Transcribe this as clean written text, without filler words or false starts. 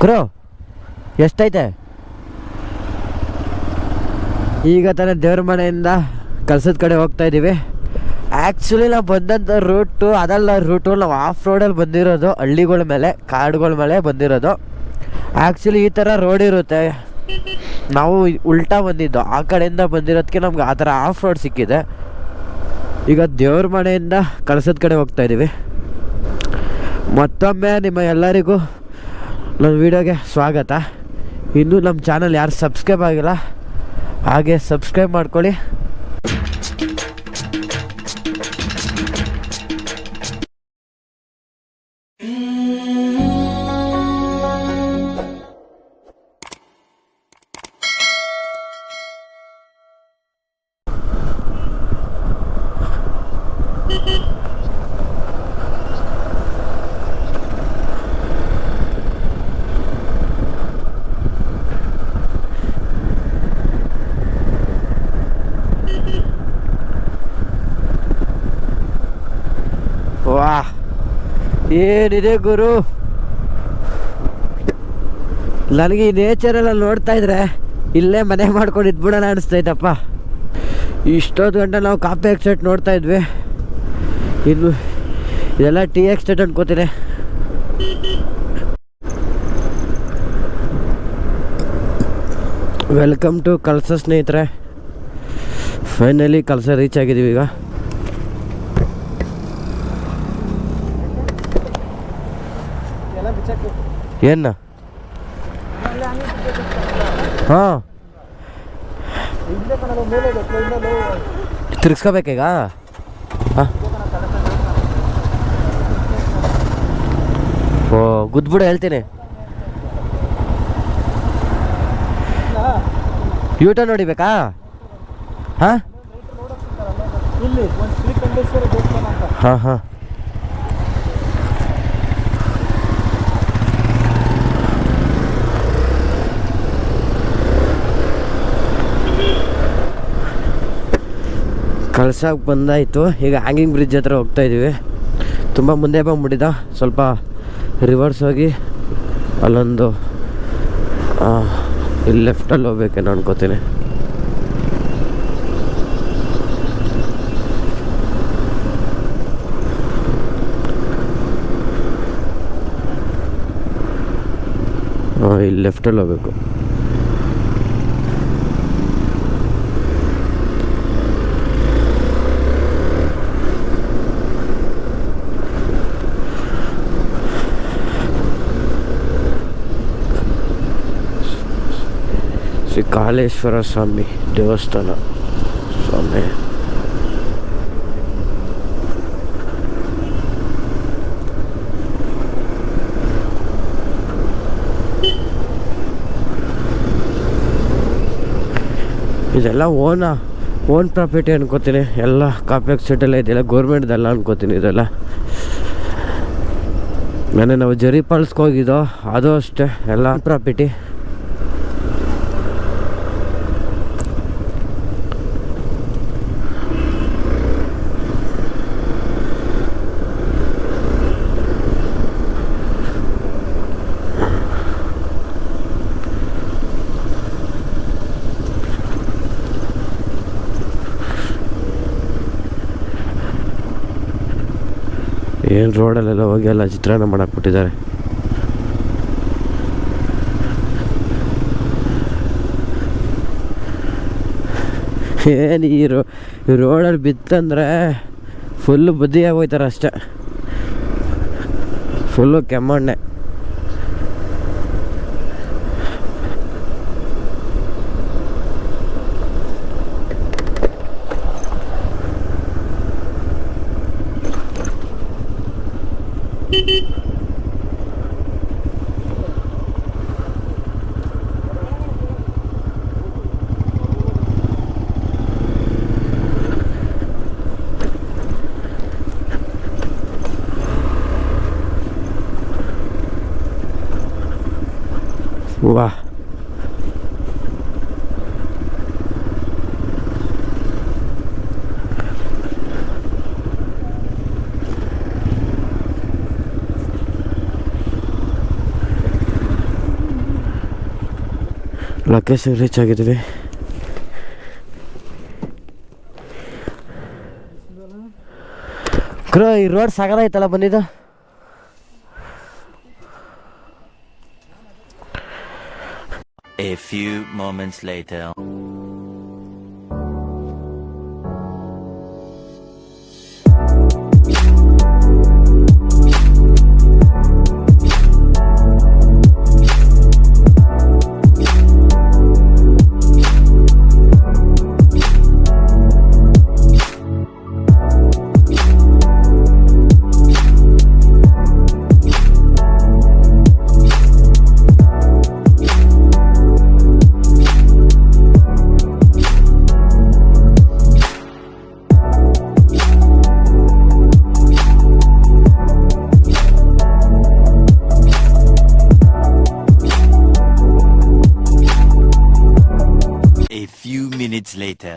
ಕ್ರೋ ಎಷ್ಟೈತೆ? ಈಗ ತಾನೇ ದೇವ್ರ ಮನೆಯಿಂದ ಕೆಲಸದ ಕಡೆ ಹೋಗ್ತಾ ಇದ್ದೀವಿ. ಆ್ಯಕ್ಚುಲಿ ನಾವು ಬಂದಂಥ ರೂಟು ಅದಲ್ಲ, ರೂಟು ನಾವು ಆಫ್ ರೋಡಲ್ಲಿ ಬಂದಿರೋದು, ಹಳ್ಳಿಗಳ ಮೇಲೆ ಕಾಡುಗಳ ಮೇಲೆ ಬಂದಿರೋದು. ಆ್ಯಕ್ಚುಲಿ ಈ ಥರ ರೋಡ್ ಇರುತ್ತೆ, ನಾವು ಉಲ್ಟಾ ಬಂದಿದ್ದು, ಆ ಕಡೆಯಿಂದ ಬಂದಿರೋದಕ್ಕೆ ನಮ್ಗೆ ಆ ಥರ ಆಫ್ ರೋಡ್ ಸಿಕ್ಕಿದೆ. ಈಗ ದೇವ್ರ ಮನೆಯಿಂದ ಕಳಸದ ಕಡೆ ಹೋಗ್ತಾ ಇದ್ದೀವಿ. ಮತ್ತೊಮ್ಮೆ ನಿಮ್ಮ ಎಲ್ಲರಿಗೂ ನನ್ನ ವೀಡಿಯೋಗೆ ಸ್ವಾಗತ. ಇನ್ನೂ ನಮ್ಮ ಚಾನಲ್ ಯಾರು ಸಬ್ಸ್ಕ್ರೈಬ್ ಆಗಿಲ್ಲ, ಹಾಗೆ ಸಬ್ಸ್ಕ್ರೈಬ್ ಮಾಡ್ಕೊಳ್ಳಿ. ವಾ, ಏನಿದೆ ಗುರು, ನನಗೆ ಈ ನೇಚರೆಲ್ಲ ನೋಡ್ತಾ ಇದ್ರೆ ಇಲ್ಲೇ ಮನೆ ಮಾಡ್ಕೊಂಡು ಇದ್ಬಿಡೋಣ ಅನಿಸ್ತೈತಪ್ಪ. ಇಷ್ಟೊತ್ತು ಗಂಟೆ ನಾವು ಕಾಫಿ ಎಕ್ಸ್ಟೇಟ್ ನೋಡ್ತಾ ಇದ್ವಿ, ಇನ್ನು ಇದೆಲ್ಲ ಟೀ ಎಕ್ಸ್ಟೇಟ್ ಅನ್ಕೋತೀನಿ. ವೆಲ್ಕಮ್ ಟು ಕಳಸ ಸ್ನೇಹಿತರೆ. ಫೈನಲಿ ಕಳಸ ರೀಚ್ ಆಗಿದ್ದೀವಿ. ಈಗ ಏನು ಹಾಂ ತಿರ್ಗಿಸ್ಕೋಬೇಕೀಗ? ಹಾಂ, ಓ ಗುದ್ಬಿಡು, ಹೇಳ್ತೀನಿ. ಯೂಟರ್ನ್ ನೋಡಿಬೇಕಾ? ಹಾಂ ಹಾಂ ಹಾಂ ಕಳ್ಸಕ್ಕೆ ಬಂದಾಯಿತು. ಈಗ ಹ್ಯಾಂಗಿಂಗ್ ಬ್ರಿಡ್ಜ್ ಹತ್ರ ಹೋಗ್ತಾ ಇದ್ದೀವಿ. ತುಂಬ ಮುಂದೆ ಬಂದ್ಬಿಟ್ಟಿದ್ದ, ಸ್ವಲ್ಪ ರಿವರ್ಸ್ ಹೋಗಿ ಅಲ್ಲೊಂದು ಇಲ್ಲಿ ಲೆಫ್ಟಲ್ಲಿ ಹೋಗ್ಬೇಕೇನೋ ಅನ್ಕೋತೀನಿ. ಇಲ್ಲಿ ಲೆಫ್ಟಲ್ಲಿ ಹೋಗ್ಬೇಕು. ಶ್ರೀ ಕಾಲೇಶ್ವರ ಸ್ವಾಮಿ ದೇವಸ್ಥಾನ. ಸ್ವಾಮಿ ಇದೆಲ್ಲ ಓನ್ ಪ್ರಾಪರ್ಟಿ ಅನ್ಕೋತೀನಿ. ಎಲ್ಲ ಕಾಂಪ್ಲೆಕ್ಸ್ ಸೆಟ್ಟೆಲ್ಲ ಇದೆಲ್ಲ ಗೌರ್ಮೆಂಟ್ದೆಲ್ಲ ಅನ್ಕೋತೀನಿ. ಇದೆಲ್ಲ ನಾವು ಜರಿ ಪಾಲ್ಸ್ಗೆ ಹೋಗಿದ್ದೋ, ಅದು ಅಷ್ಟೇ, ಎಲ್ಲ ಪ್ರಾಪರ್ಟಿ. ಏನು ರೋಡಲ್ಲೆಲ್ಲ ಹೋಗಿ ಎಲ್ಲ ಚಿತ್ರಾನ್ನ ಮಾಡಾಕ್ಬಿಟ್ಟಿದ್ದಾರೆ. ಏನು ಈ ರೋಡಲ್ಲಿ ಬಿತ್ತಂದರೆ ಫುಲ್ಲು ಬುದ್ಧಿಯಾಗಿ ಹೋಯ್ತಾರೆ ಅಷ್ಟೆ, ಫುಲ್ಲು ಕೆಮ್ಮಣ್ಣೆ. ವಾಹ್, ಲೊಕೇಶನ್ ರೀಚ್ ಆಗಿದ್ವಿ. ಕ್ರೋ ಈ ರೋಡ್ ಸಾಗದಾಯ್ತಲ್ಲ ಬಂದಿದ್ದು. A few moments later. A few minutes later.